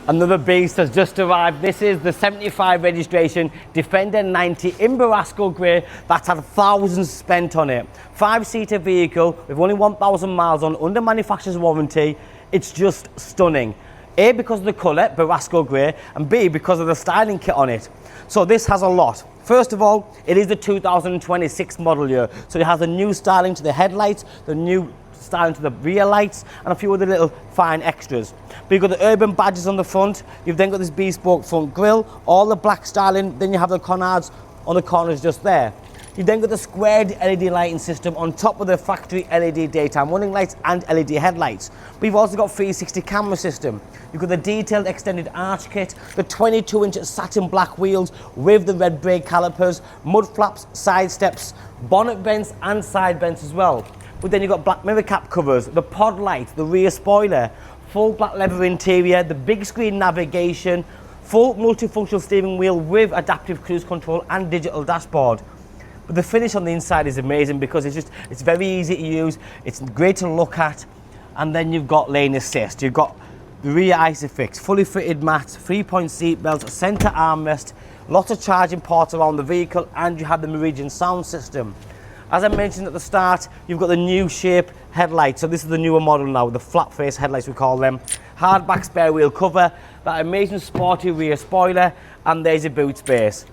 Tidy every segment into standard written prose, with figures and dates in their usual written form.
Another beast has just arrived. This is the 75 registration Defender 90 in Borasco grey that's had thousands spent on it. 5-seater vehicle with only 1,000 miles on, under manufacturer's warranty. It's just stunning. A, because of the colour, Borasco grey, and B, because of the styling kit on it. So this has a lot. First of all, it is the 2026 model year, so it has a new styling to the headlights, the new styling to the rear lights, and a few other little fine extras. But you've got the urban badges on the front, you've then got this bespoke front grille, all the black styling, then you have the Canards on the corners just there. You've then got the squared LED lighting system on top of the factory LED daytime running lights and LED headlights. But you've also got 360 camera system. You've got the detailed extended arch kit, the 22-inch satin black wheels with the red brake calipers, mud flaps, side steps, bonnet vents and side vents as well. But then you've got black mirror cap covers, the pod light, the rear spoiler, full black leather interior, the big screen navigation, full multifunctional steering wheel with adaptive cruise control and digital dashboard. But the finish on the inside is amazing because it's very easy to use, it's great to look at, and then you've got lane assist, you've got the rear ISOFIX, fully fitted mats, 3-point seat belts, centre armrest, lots of charging ports around the vehicle, and you have the Meridian Sound system. As I mentioned at the start, you've got the new shape headlights, so this is the newer model now, the flat face headlights we call them, hardback spare wheel cover, that amazing sporty rear spoiler, and there's your boot space.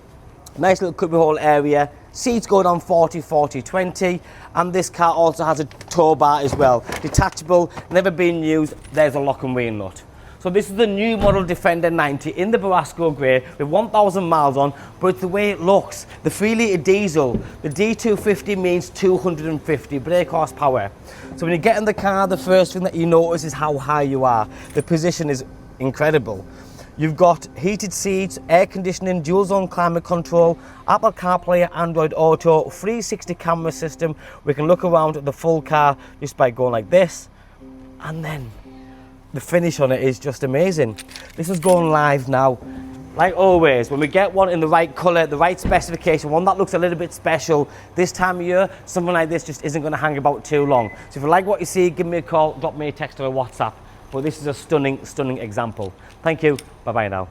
Nice little cubbyhole area, seats go down 40-40-20, and this car also has a tow bar as well. Detachable, never been used, there's a lock and wheel nut. So this is the new model Defender 90 in the Borasco grey with 1,000 miles on, but it's the way it looks. The 3-litre diesel, the D250 means 250 brake horsepower. So when you get in the car, the first thing that you notice is how high you are. The position is incredible. You've got heated seats, air conditioning, dual zone climate control, Apple CarPlay, Android Auto, 360 camera system. We can look around at the full car just by going like this, and then the finish on it is just amazing. This is going live now. Like always, when we get one in the right colour, the right specification, one that looks a little bit special, this time of year, something like this just isn't going to hang about too long. So if you like what you see, give me a call, drop me a text or a WhatsApp. But this is a stunning, stunning example. Thank you. Bye-bye now.